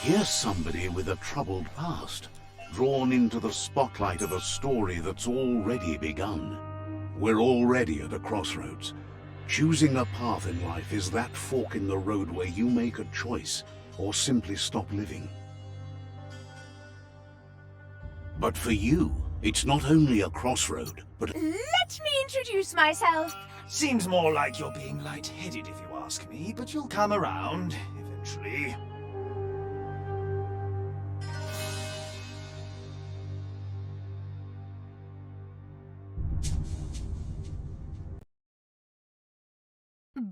Here's somebody with a troubled past, drawn into the spotlight of a story that's already begun. We're already at a crossroads. Choosing a path in life is that fork in the road where you make a choice or simply stop living. But for you, it's not only a crossroad, but... Let me introduce myself. Seems more like you're being light-headed if you ask me, but you'll come around, eventually.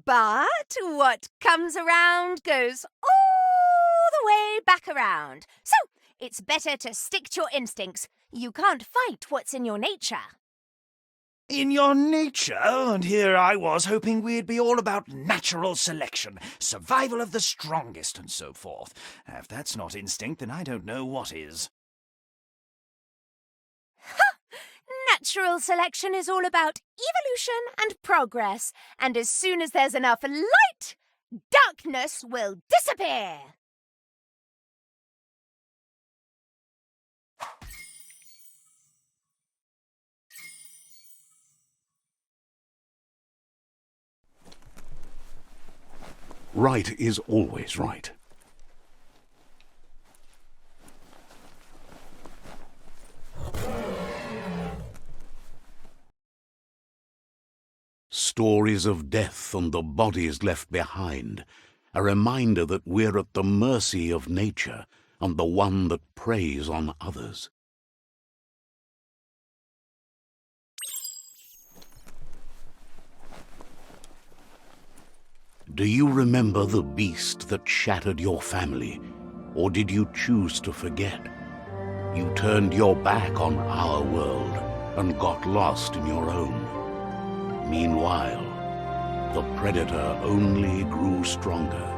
But what comes around goes all the way back around. So, it's better to stick to your instincts. You can't fight what's in your nature. In your nature, and here I was hoping we'd be all about natural selection, survival of the strongest, and so forth. If that's not instinct, then I don't know what is. Natural selection is all about evolution and progress, and as soon as there's enough light, darkness will disappear. Right is always right. Stories of death and the bodies left behind, a reminder that we're at the mercy of nature and the one that preys on others. Do you remember the beast that shattered your family, or did you choose to forget? You turned your back on our world and got lost in your own. Meanwhile, the predator only grew stronger.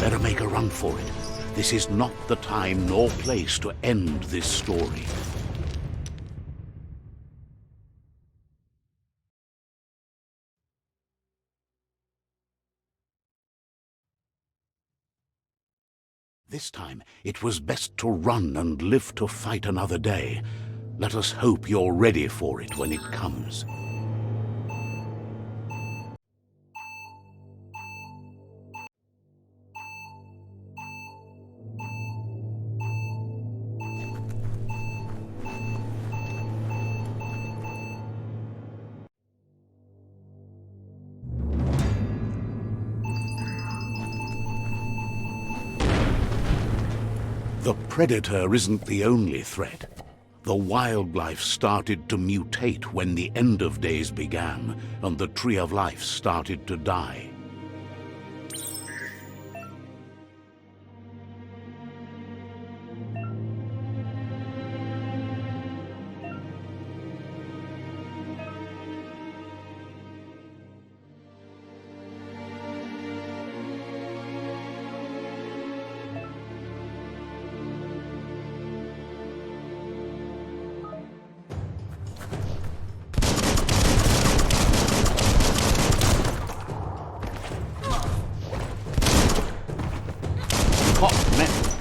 Better make a run for it. This is not the time nor place to end this story. This time, it was best to run and live to fight another day. Let us hope you're ready for it when it comes. The predator isn't the only threat. The wildlife started to mutate when the end of days began, and the tree of life started to die. hot metal.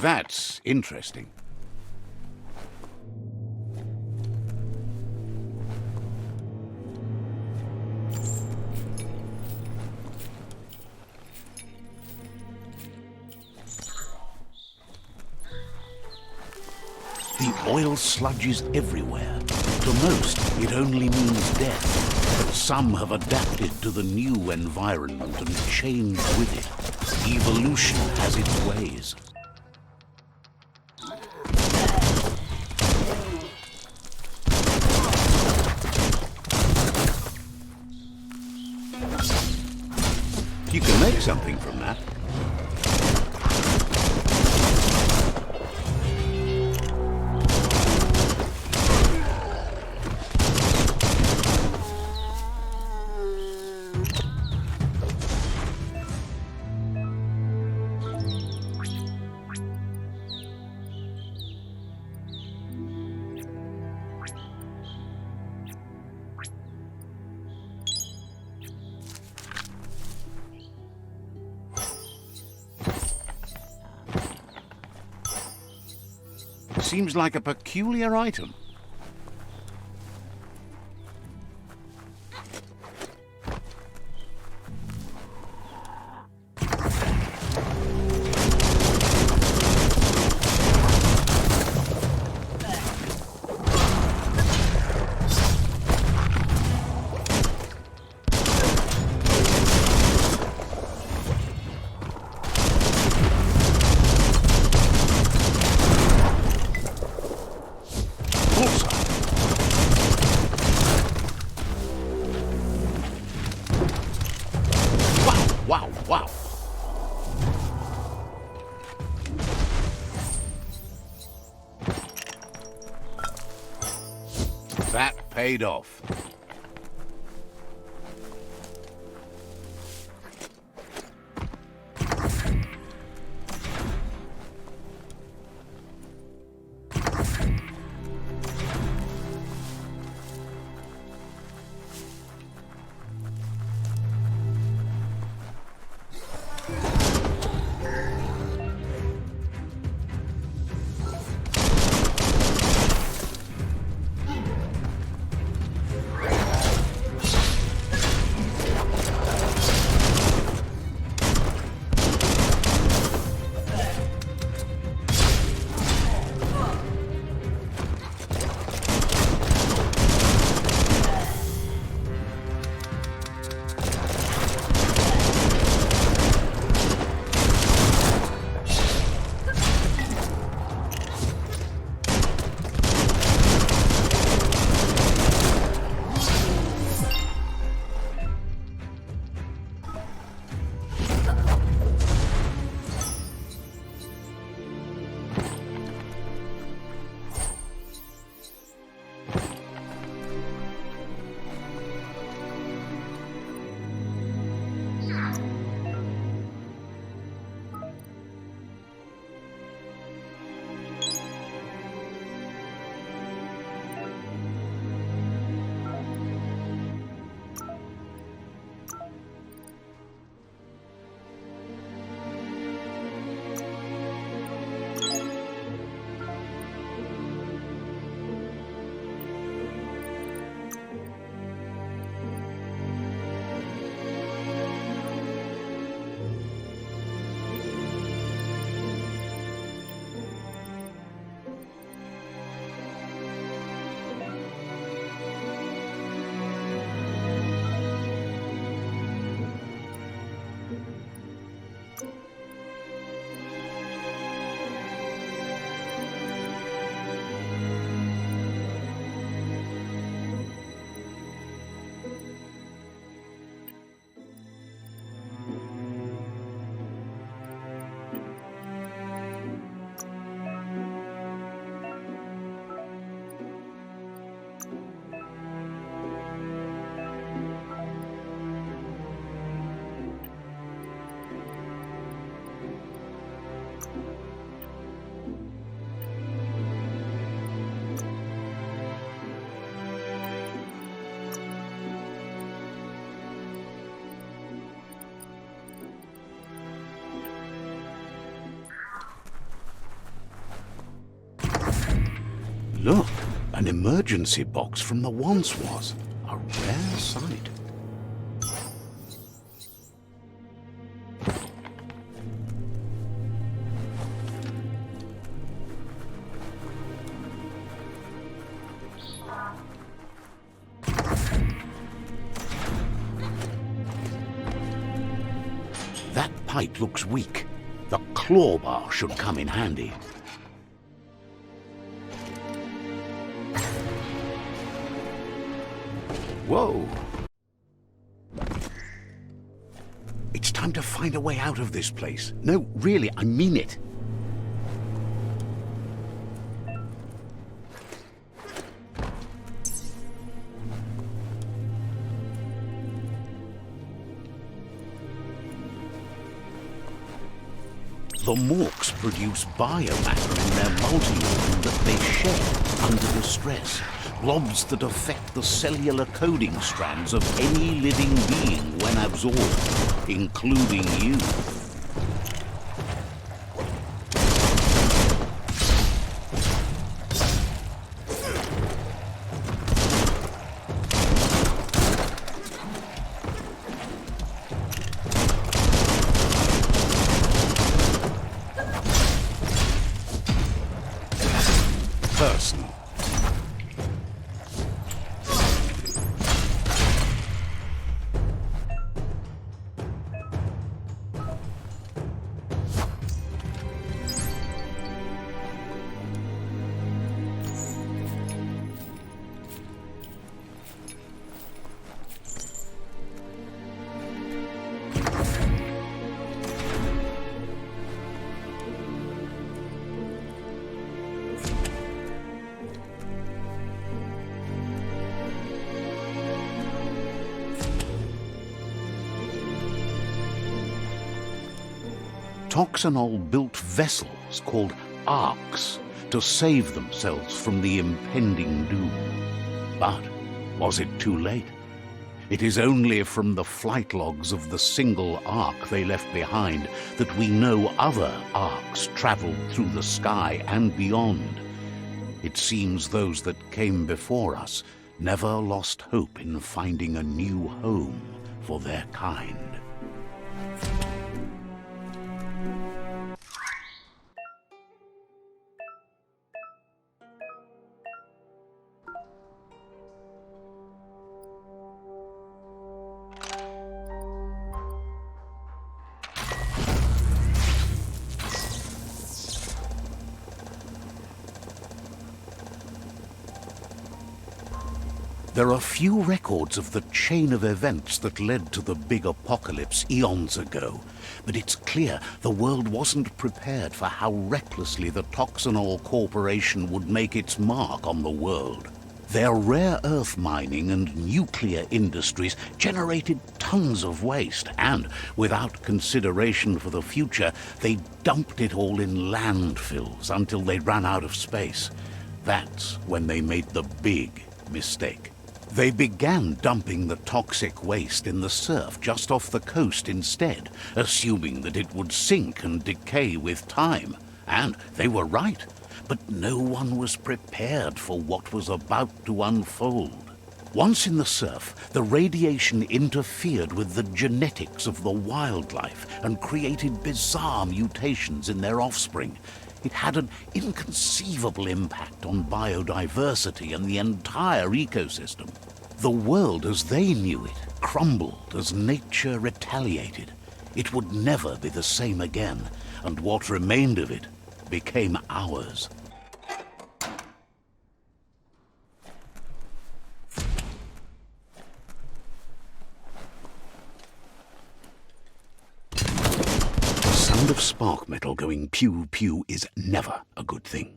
That's interesting. The oil sludges everywhere. To most, it only means death. But some have adapted to the new environment and changed with it. Evolution has its ways. You can make something from that. Seems like a peculiar item. That paid off. Look, an emergency box from the once was. A rare sight. That pipe looks weak. The claw bar should come in handy. Whoa! It's time to find a way out of this place. No, really, I mean it. The Morks produce biomatter in their multi-organ that they shed under distress. Blobs that affect the cellular coding strands of any living being when absorbed, including you. Person. Toxanol built vessels called arks to save themselves from the impending doom. But was it too late? It is only from the flight logs of the single ark they left behind that we know other arks traveled through the sky and beyond. It seems those that came before us never lost hope in finding a new home for their kind. There are few records of the chain of events that led to the big apocalypse eons ago, but it's clear the world wasn't prepared for how recklessly the Toxanol Corporation would make its mark on the world. Their rare earth mining and nuclear industries generated tons of waste, and without consideration for the future, they dumped it all in landfills until they ran out of space. That's when they made the big mistake. They began dumping the toxic waste in the surf just off the coast instead, assuming that it would sink and decay with time. And they were right, but no one was prepared for what was about to unfold. Once in the surf, the radiation interfered with the genetics of the wildlife and created bizarre mutations in their offspring. It had an inconceivable impact on biodiversity and the entire ecosystem. The world as they knew it crumbled as nature retaliated. It would never be the same again, and what remained of it became ours. Of spark metal going pew-pew is never a good thing.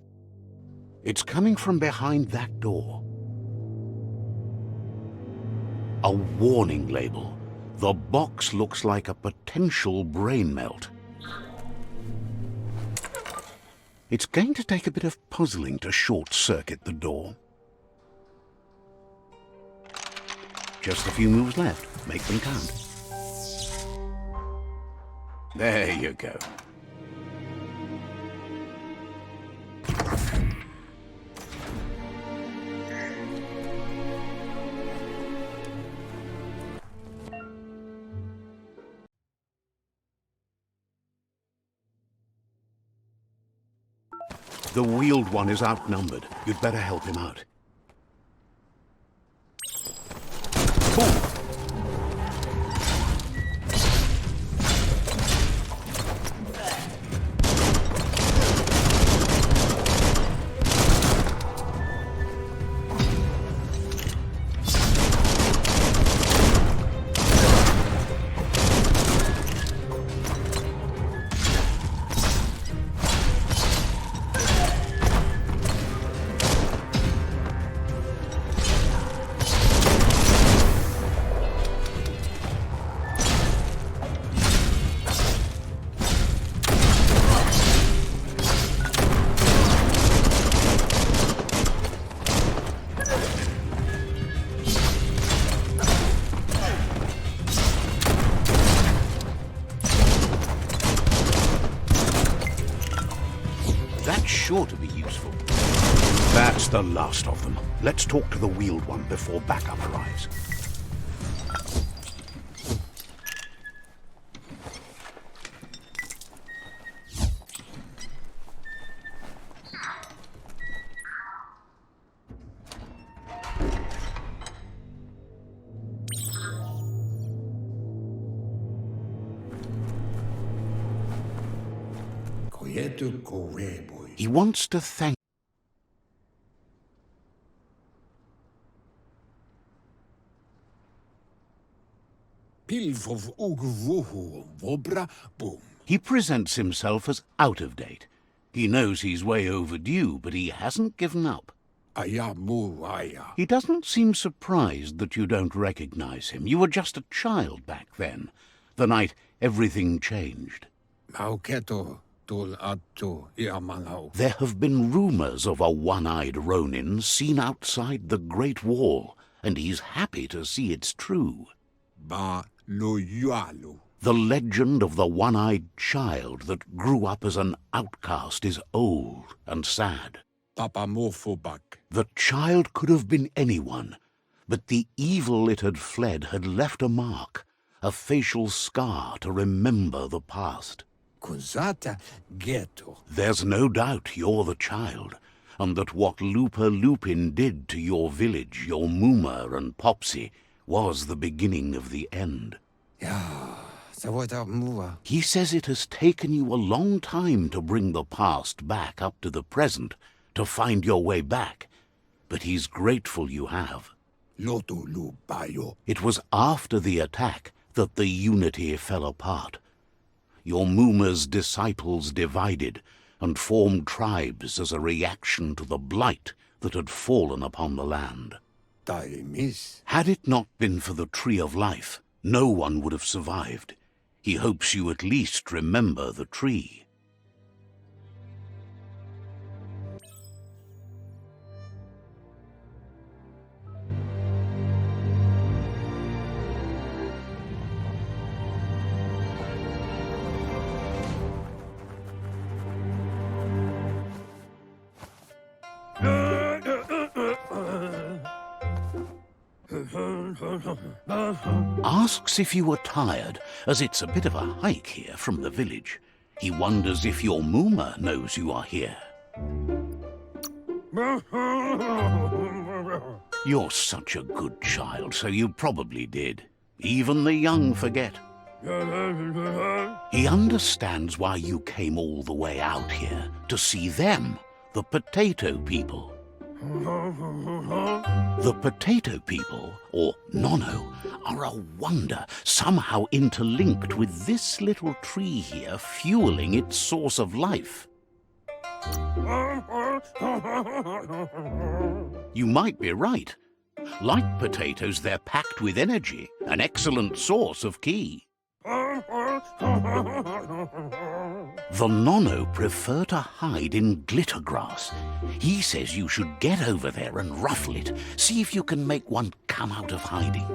It's coming from behind that door. A warning label. The box looks like a potential brain melt. It's going to take a bit of puzzling to short-circuit the door. Just a few moves left. Make them count. There you go. The wheeled one is outnumbered. You'd better help him out. Ooh. That's sure to be useful. That's the last of them. Let's talk to the wheeled one before backup arrives. He wants to thank He presents himself as out of date. He knows he's way overdue, but he hasn't given up. He doesn't seem surprised that you don't recognize him. You were just a child back then, the night everything changed. Mauketo tul atu iamanau. There have been rumors of a one-eyed Ronin seen outside the Great Wall, and he's happy to see it's true. Ba lo yualu. The legend of the one-eyed child that grew up as an outcast is old and sad. Papa mofobak. The child could have been anyone, but the evil it had fled had left a mark, a facial scar to remember the past. Kuzata ghetto. There's no doubt you're the child, and that what Looper Lupin did to your village, your Mooma and Popsy, was the beginning of the end. Yeah, Sawata Mua. He says it has taken you a long time to bring the past back up to the present, to find your way back, but he's grateful you have. Lotu lu bayo. It was after the attack that the unity fell apart. Your Mooma's disciples divided and formed tribes as a reaction to the blight that had fallen upon the land. Miss. Had it not been for the Tree of Life, no one would have survived. He hopes you at least remember the tree. Asks if you are tired, as it's a bit of a hike here from the village. He wonders if your Mooma knows you are here. You're such a good child, so you probably did. Even the young forget. He understands why you came all the way out here, to see them, the potato people. The potato people, or Nono, are a wonder, somehow interlinked with this little tree here fueling its source of life. You might be right. Like potatoes, they're packed with energy, an excellent source of ki. The Nono prefer to hide in glitter grass. He says you should get over there and ruffle it. See if you can make one come out of hiding.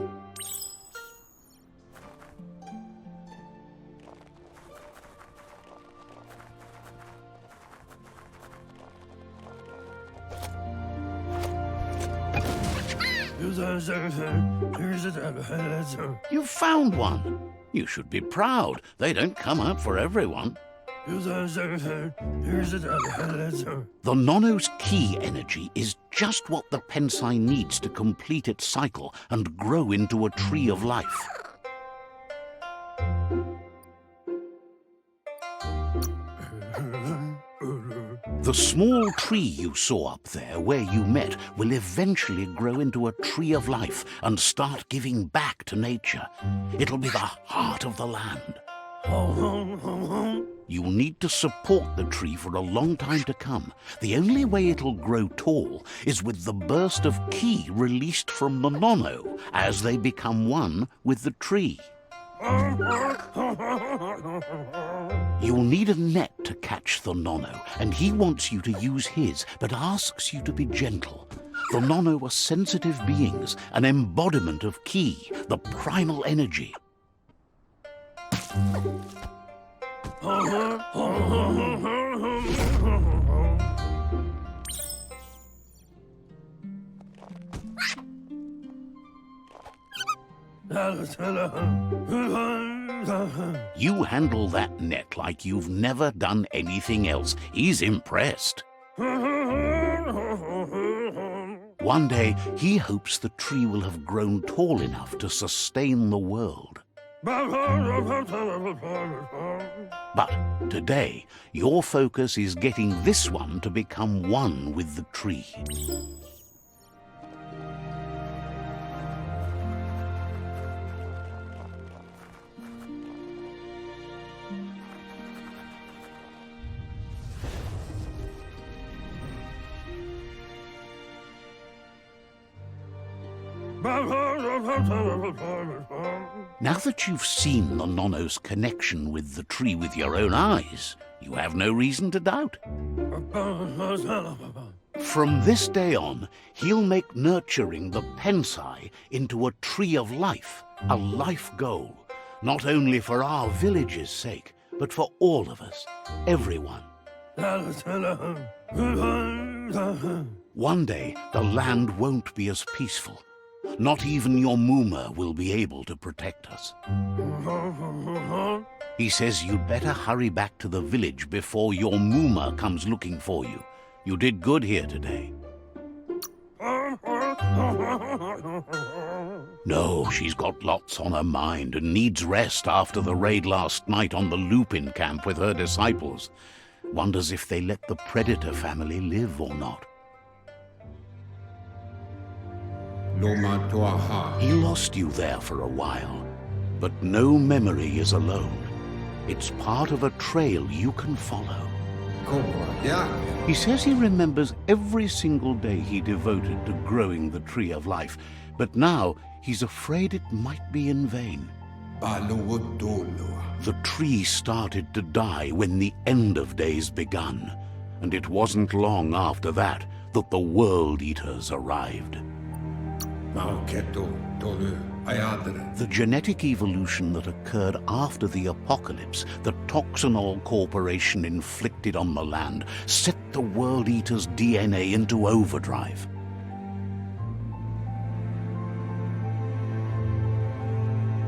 You found one. You should be proud. They don't come out for everyone. The Nono's ki energy is just what the Pensai needs to complete its cycle and grow into a tree of life. The small tree you saw up there where you met will eventually grow into a tree of life and start giving back to nature. It'll be the heart of the land. You'll need to support the tree for a long time to come. The only way it'll grow tall is with the burst of ki released from the Nono as they become one with the tree. You'll need a net to catch the Nono, and he wants you to use his, but asks you to be gentle. The Nono are sensitive beings, an embodiment of ki, the primal energy. You handle that net like you've never done anything else. He's impressed. One day, he hopes the tree will have grown tall enough to sustain the world. But today, your focus is getting this one to become one with the tree. Now that you've seen the Nonno's connection with the tree with your own eyes, you have no reason to doubt. From this day on, he'll make nurturing the Pensai into a tree of life, a life goal, not only for our village's sake, but for all of us, everyone. One day, the land won't be as peaceful. Not even your Mooma will be able to protect us. He says you'd better hurry back to the village before your Mooma comes looking for you. You did good here today. No, she's got lots on her mind and needs rest after the raid last night on the Lupin camp with her disciples. Wonders if they let the Predator family live or not. He lost you there for a while, but no memory is alone. It's part of a trail you can follow. He says he remembers every single day he devoted to growing the Tree of Life, but now he's afraid it might be in vain. The tree started to die when the end of days begun, and it wasn't long after that that the World Eaters arrived. The genetic evolution that occurred after the apocalypse that Toxanol Corporation inflicted on the land set the World Eater's DNA into overdrive.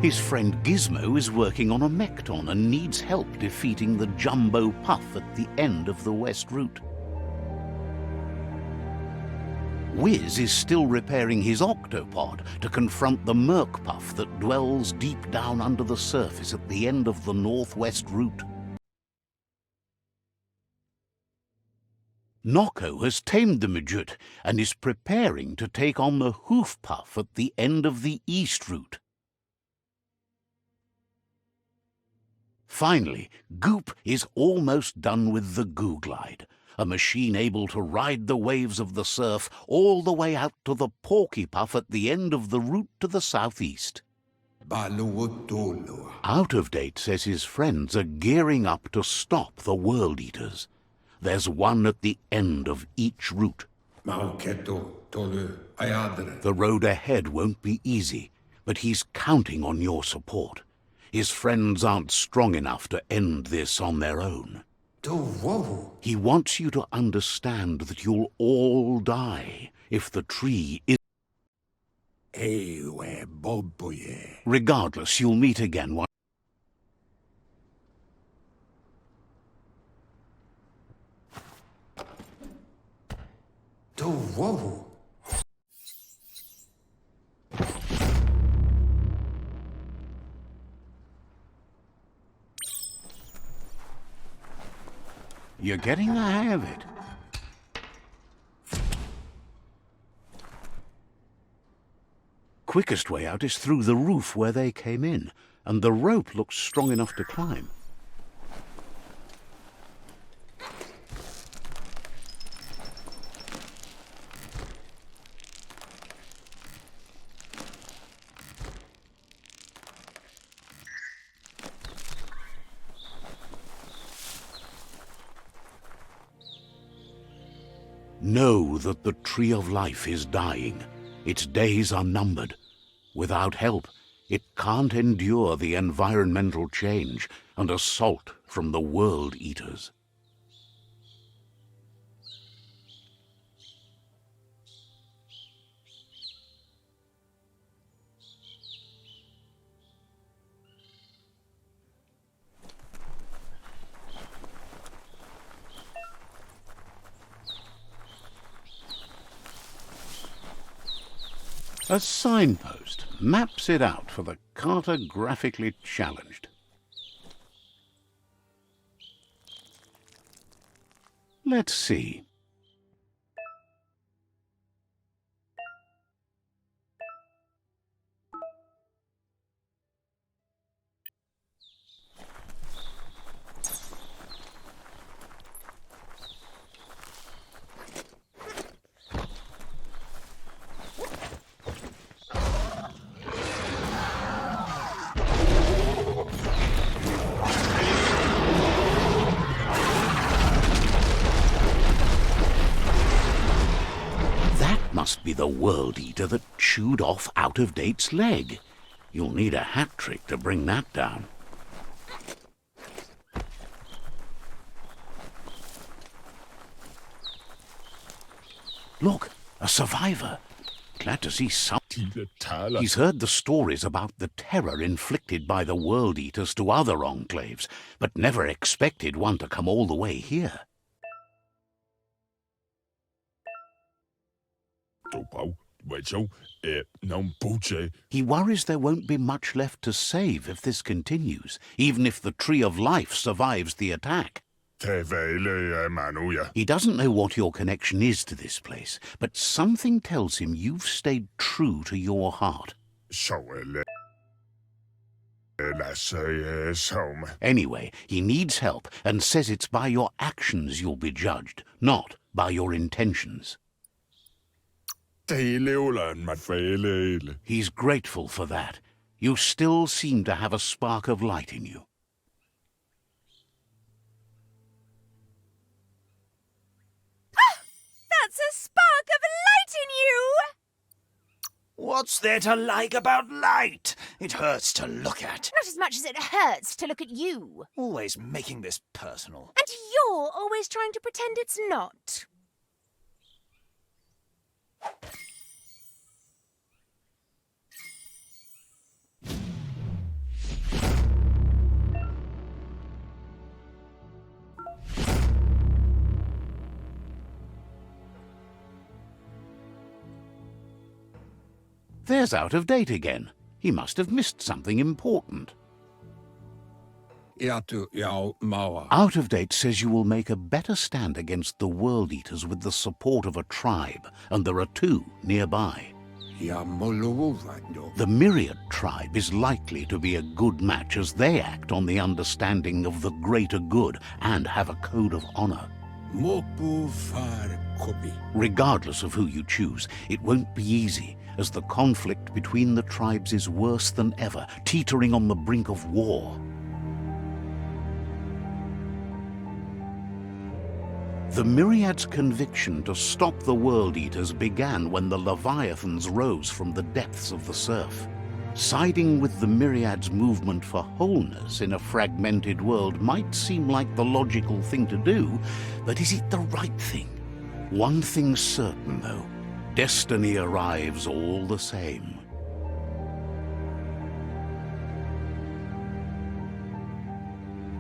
His friend Gizmo is working on a Mekton and needs help defeating the Jumbo Puff at the end of the West Route. Wiz is still repairing his octopod to confront the Merc Puff that dwells deep down under the surface at the end of the Northwest Route. Nocco has tamed the Midget and is preparing to take on the Hoof Puff at the end of the East Route. Finally, Goop is almost done with the Goo Glide, a machine able to ride the waves of the surf all the way out to the Porky Puff at the end of the route to the southeast. Out of Date says his friends are gearing up to stop the World Eaters. There's one at the end of each route. The road ahead won't be easy, but he's counting on your support. His friends aren't strong enough to end this on their own. He wants you to understand that you'll all die if the tree is... Regardless, you'll meet again one... You're getting the hang of it. Quickest way out is through the roof where they came in, and the rope looks strong enough to climb. Know that the Tree of Life is dying. Its days are numbered. Without help, it can't endure the environmental change and assault from the World Eaters. A signpost maps it out for the cartographically challenged. Let's see. be the World Eater that chewed off Out-of-Date's leg. You'll need a hat trick to bring that down. Look, a survivor. Glad to see some. He's heard the stories about the terror inflicted by the World Eaters to other enclaves, but never expected one to come all the way here. He worries there won't be much left to save if this continues, even if the Tree of Life survives the attack. He doesn't know what your connection is to this place, but something tells him you've stayed true to your heart. Anyway, he needs help and says it's by your actions you'll be judged, not by your intentions. He's grateful for that. You still seem to have a spark of light in you. That's a spark of light in you! What's there to like about light? It hurts to look at. Not as much as it hurts to look at you. Always making this personal. And you're always trying to pretend it's not. There's Out-of-Date again. He must have missed something important. Out-of-Date says you will make a better stand against the World Eaters with the support of a tribe, and there are 2 nearby. The Myriad tribe is likely to be a good match as they act on the understanding of the greater good and have a code of honor. Regardless of who you choose, it won't be easy, as the conflict between the tribes is worse than ever, teetering on the brink of war. The Myriad's conviction to stop the World Eaters began when the Leviathans rose from the depths of the surf. Siding with the Myriad's movement for wholeness in a fragmented world might seem like the logical thing to do, but is it the right thing? One thing's certain, though. Destiny arrives all the same.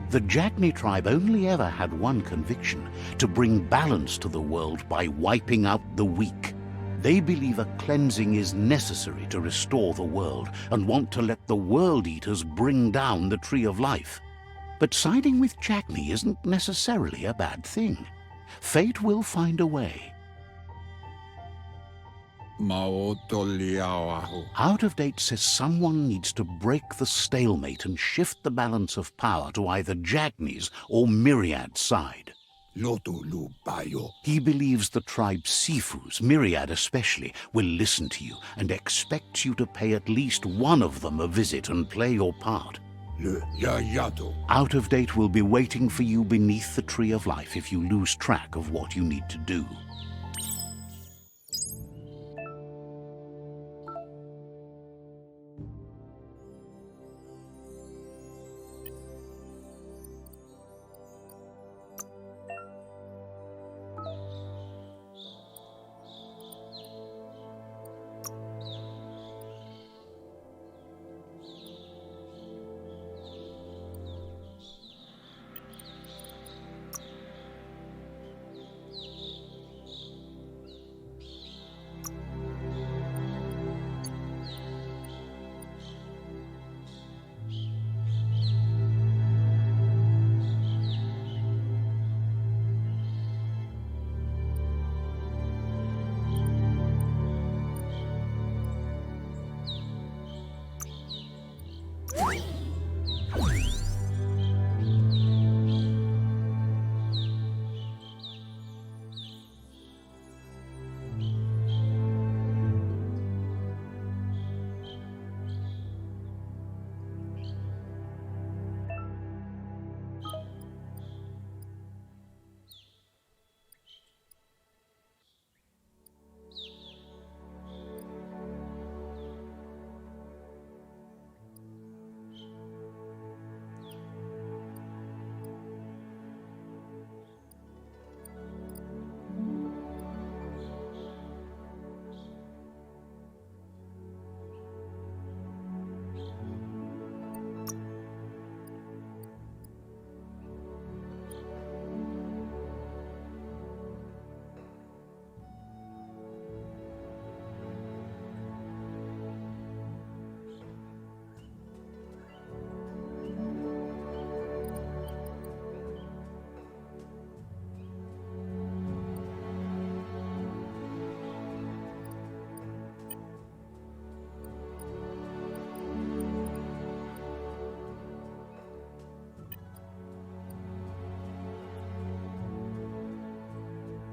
The Jagni tribe only ever had one conviction: to bring balance to the world by wiping out the weak. They believe a cleansing is necessary to restore the world and want to let the World Eaters bring down the Tree of Life. But siding with Jagni isn't necessarily a bad thing. Fate will find a way. Out-of-Date says someone needs to break the stalemate and shift the balance of power to either Jagni's or Myriad's side. He believes the tribe Sifus, Myriad especially, will listen to you and expects you to pay at least one of them a visit and play your part. Out-of-Date will be waiting for you beneath the Tree of Life if you lose track of what you need to do.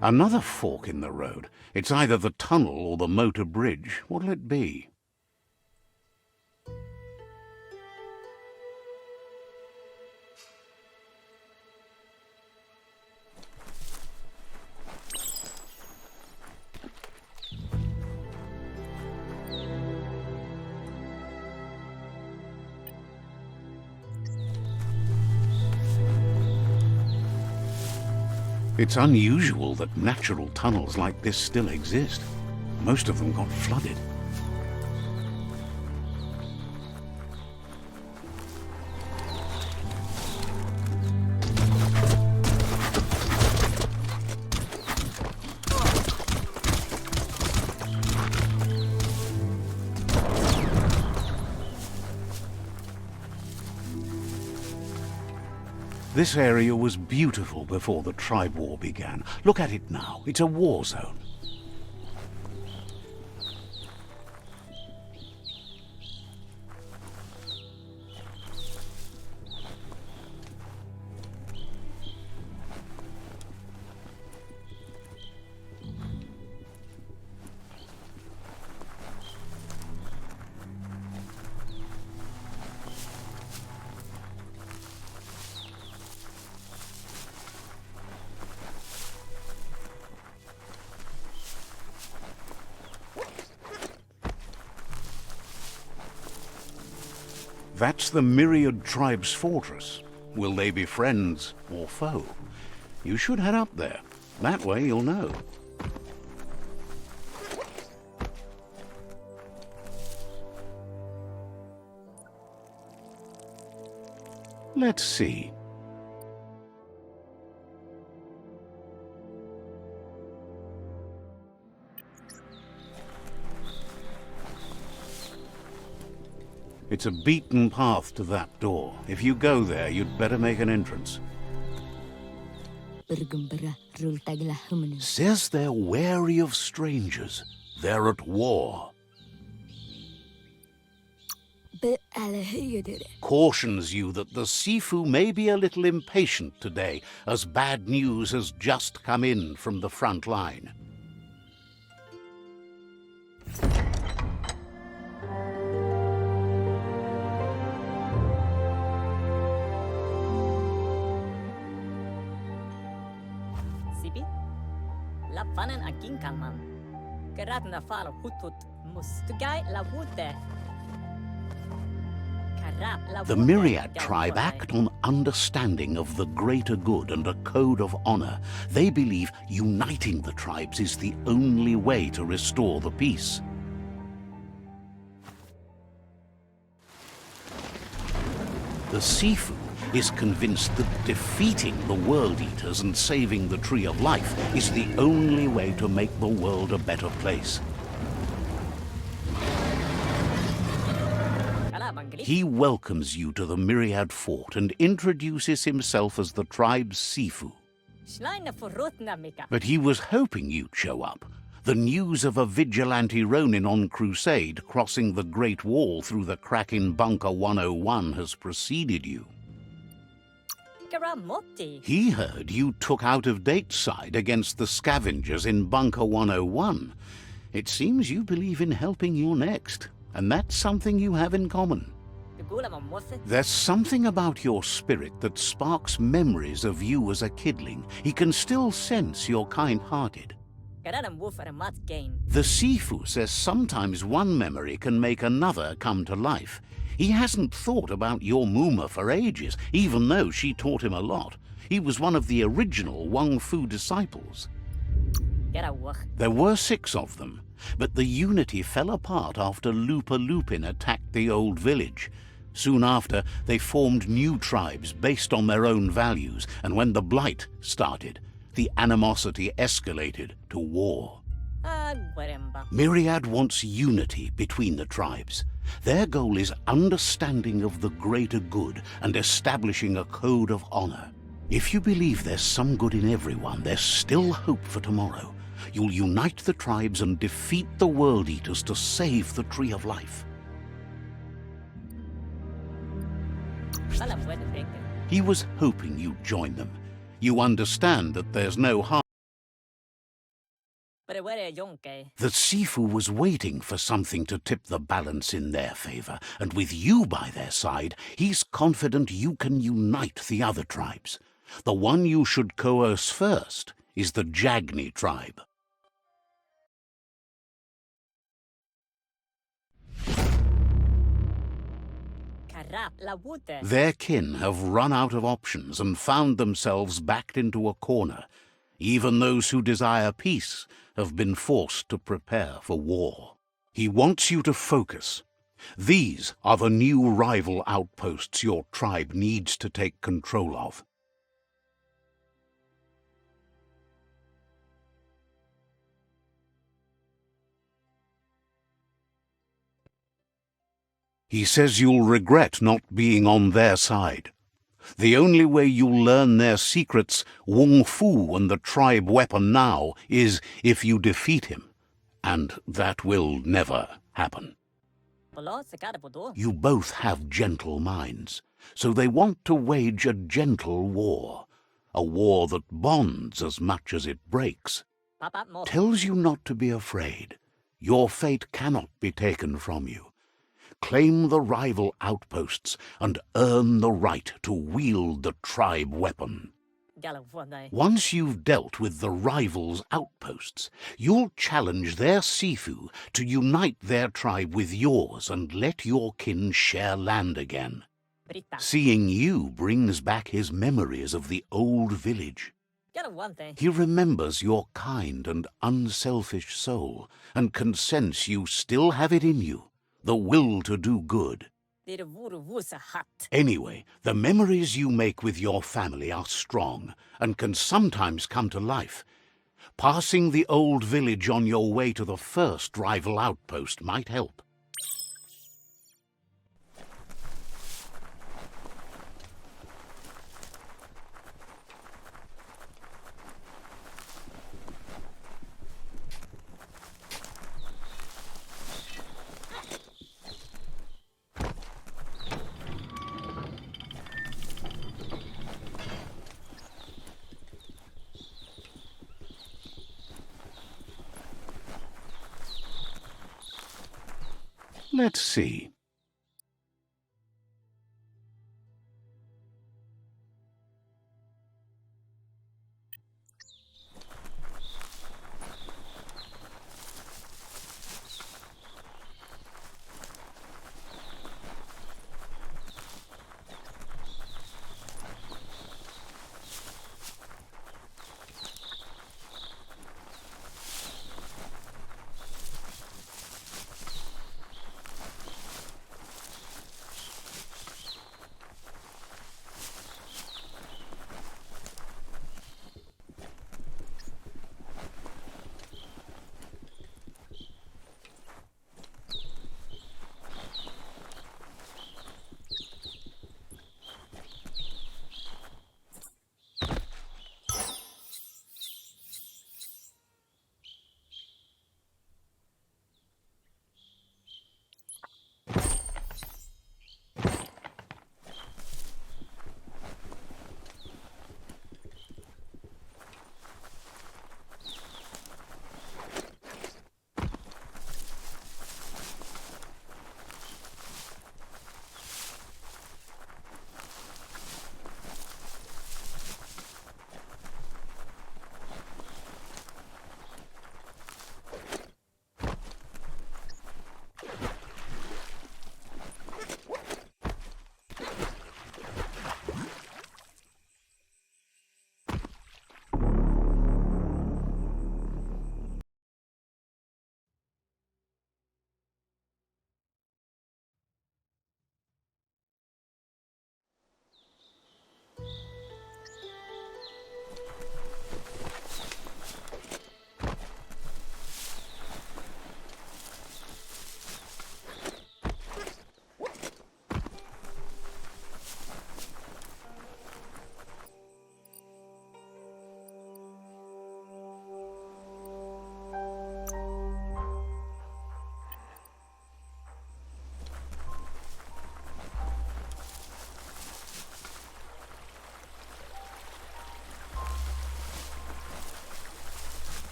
Another fork in the road. It's either the tunnel or the motor bridge. What'll it be? It's unusual that natural tunnels like this still exist. Most of them got flooded. This area was beautiful before the tribe war began. Look at it now. It's a war zone. That's the Myriad tribe's fortress. Will they be friends or foe? You should head up there. That way you'll know. Let's see. It's a beaten path to that door. If you go there, you'd better make an entrance. Says they're wary of strangers. They're at war. Cautions you that the Sifu may be a little impatient today, as bad news has just come in from the front line. Lapanen akin kalman. Kerat na falo hutut mustugai la wute. The Myriad tribe act on understanding of the greater good and a code of honor. They believe uniting the tribes is the only way to restore the peace. The Sifu is convinced that defeating the World Eaters and saving the Tree of Life is the only way to make the world a better place. He welcomes you to the Myriad Fort and introduces himself as the tribe's Sifu. But he was hoping you'd show up. The news of a vigilante Ronin on crusade crossing the Great Wall through the crack in Bunker 101 has preceded you. He heard you took out-of-date side against the scavengers in Bunker 101. It seems you believe in helping your next, and that's something you have in common. There's something about your spirit that sparks memories of you as a kidling. He can still sense you're kind-hearted. The Sifu says sometimes one memory can make another come to life. He hasn't thought about your Muma for ages, even though she taught him a lot. He was one of the original Wang Fu disciples. There were 6 of them, but the unity fell apart after Lupa Lupin attacked the old village. Soon after, they formed new tribes based on their own values, and when the Blight started, the animosity escalated to war. Myriad wants unity between the tribes. Their goal is understanding of the greater good and establishing a code of honor. If you believe there's some good in everyone, there's still hope for tomorrow. You'll unite the tribes and defeat the World Eaters to save the Tree of Life. He was hoping you'd join them. You understand that there's no harm were yonke. The Sifu was waiting for something to tip the balance in their favor, and with you by their side, he's confident you can unite the other tribes. The one you should coerce first is the Jagni tribe. Karap la wute. Their kin have run out of options and found themselves backed into a corner. Even those who desire peace have been forced to prepare for war. He wants you to focus. These are the new rival outposts your tribe needs to take control of. He says you'll regret not being on their side. The only way you'll learn their secrets, Wung Fu and the tribe weapon now, is if you defeat him. And that will never happen. Polo sekada putu. You both have gentle minds, so they want to wage a gentle war. A war that bonds as much as it breaks. Papa mo. Tells you not to be afraid. Your fate cannot be taken from you. Claim the rival outposts and earn the right to wield the tribe weapon. Gala wonai. Once you've dealt with the rivals' outposts, you'll challenge their Sifu to unite their tribe with yours and let your kin share land again. Brita. Seeing you brings back his memories of the old village. Gala wonte. He remembers your kind and unselfish soul and can sense you still have it in you. The will to do good. Dir vuru wusa hat. Anyway, the memories you make with your family are strong and can sometimes come to life. Passing the old village on your way to the first rival outpost might help. Let's see.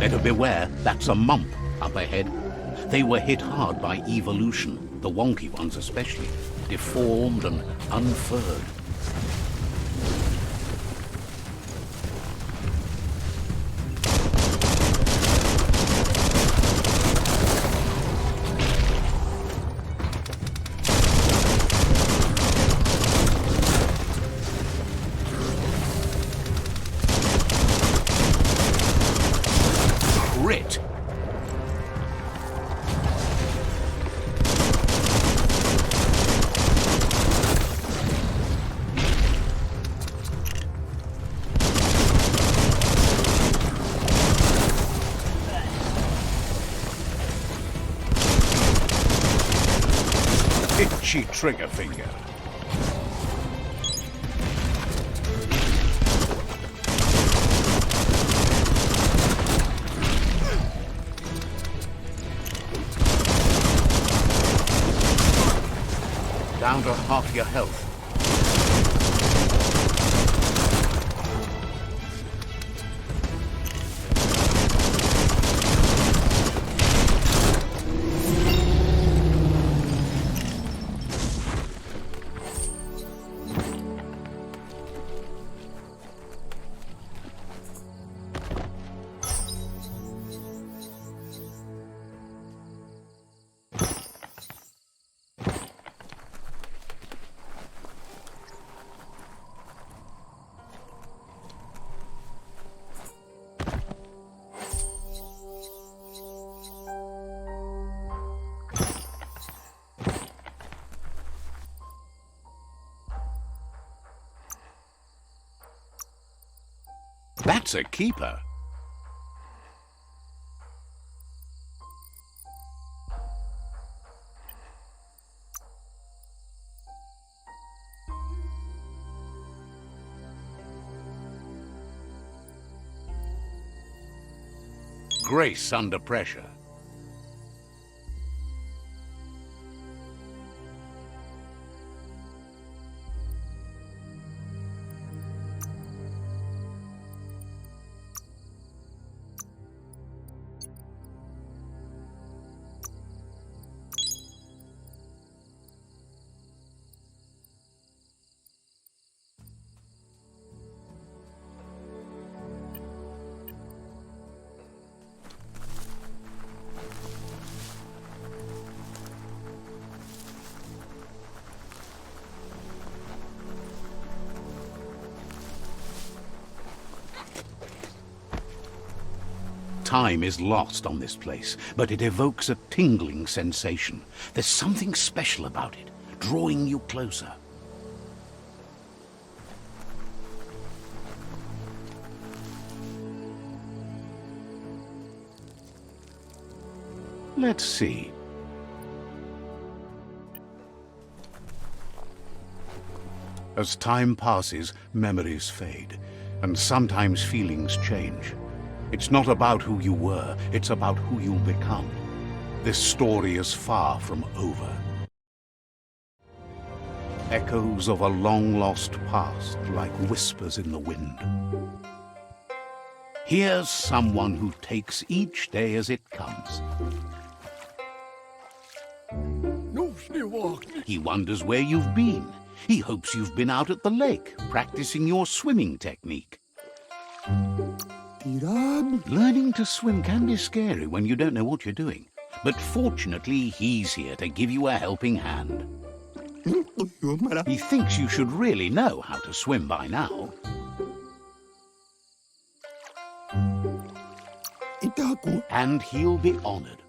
Better beware, that's a mump up ahead. They were hit hard by evolution, the wonky ones especially, deformed and unfurred. Crit! Itchy trigger finger. Down to half your health. That's a keeper. Grace under pressure. Time is lost on this place, but it evokes a tingling sensation. There's something special about it, drawing you closer. Let's see. As time passes, memories fade, and sometimes feelings change. It's not about who you were, it's about who you'll become. This story is far from over. Echoes of a long-lost past, like whispers in the wind. Here's someone who takes each day as it comes. He wonders where you've been. He hopes you've been out at the lake, practicing your swimming technique. Learning to swim can be scary when you don't know what you're doing. But fortunately, he's here to give you a helping hand. He thinks you should really know how to swim by now. And he'll be honored.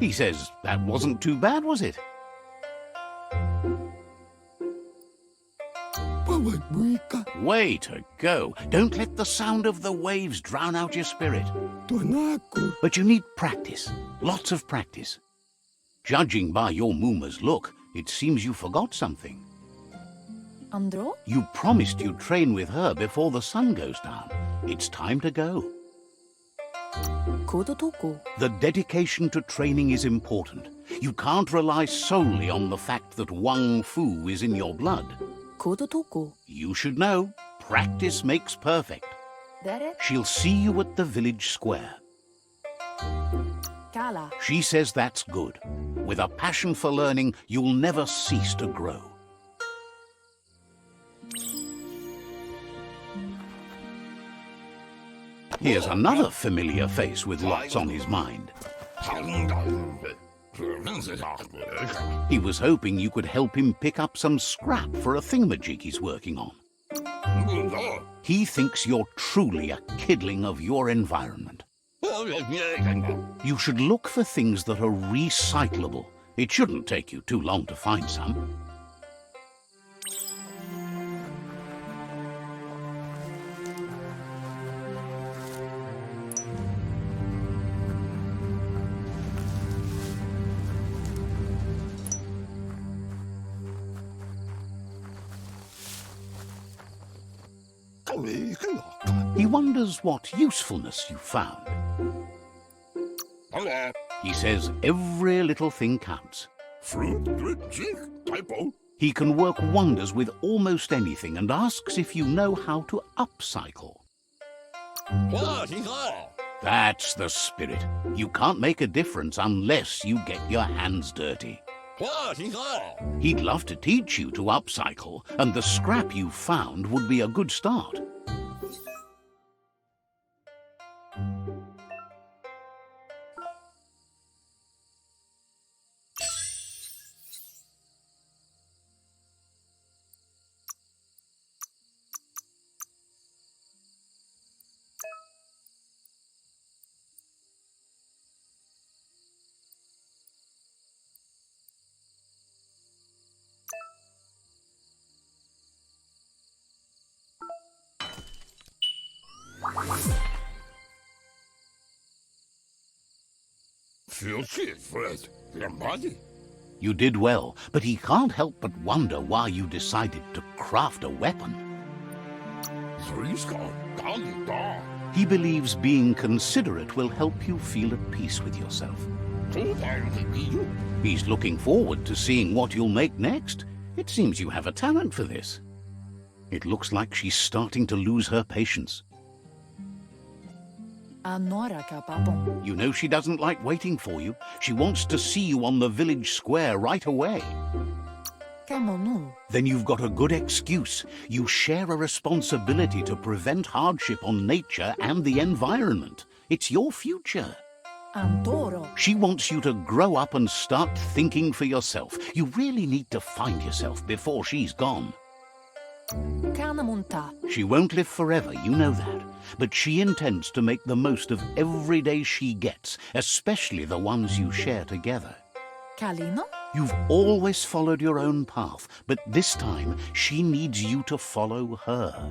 He says, that wasn't too bad, was it? Way to go. Don't let the sound of the waves drown out your spirit. But you need practice. Lots of practice. Judging by your Mooma's look, it seems you forgot something. Andro? You promised you'd train with her before the sun goes down. It's time to go. Kodo toko. The dedication to training is important. You can't rely solely on the fact that Wang Fu is in your blood. Kodo toko. You should know, practice makes perfect. Dere? She'll see you at the village square. Kala. She says that's good. With a passion for learning, you'll never cease to grow. Here's another familiar face with lots on his mind. He was hoping you could help him pick up some scrap for a thingamajig he's working on. He thinks you're truly a kidling of your environment. You should look for things that are recyclable. It shouldn't take you too long to find some. He wonders what usefulness you found. He says every little thing counts. He can work wonders with almost anything and asks if you know how to upcycle. That's the spirit. You can't make a difference unless you get your hands dirty. He'd love to teach you to upcycle, and the scrap you found would be a good start. You did well, but he can't help but wonder why you decided to craft a weapon. He believes being considerate will help you feel at peace with yourself. He's looking forward to seeing what you'll make next. It seems you have a talent for this. It looks like she's starting to lose her patience. You know she doesn't like waiting for you. She wants to see you on the village square right away. Then you've got a good excuse. You share a responsibility to prevent hardship on nature and the environment. It's your future. She wants you to grow up and start thinking for yourself. You really need to find yourself before she's gone. She won't live forever, you know that. But she intends to make the most of every day she gets, especially the ones you share together. You've always followed your own path, but this time she needs you to follow her.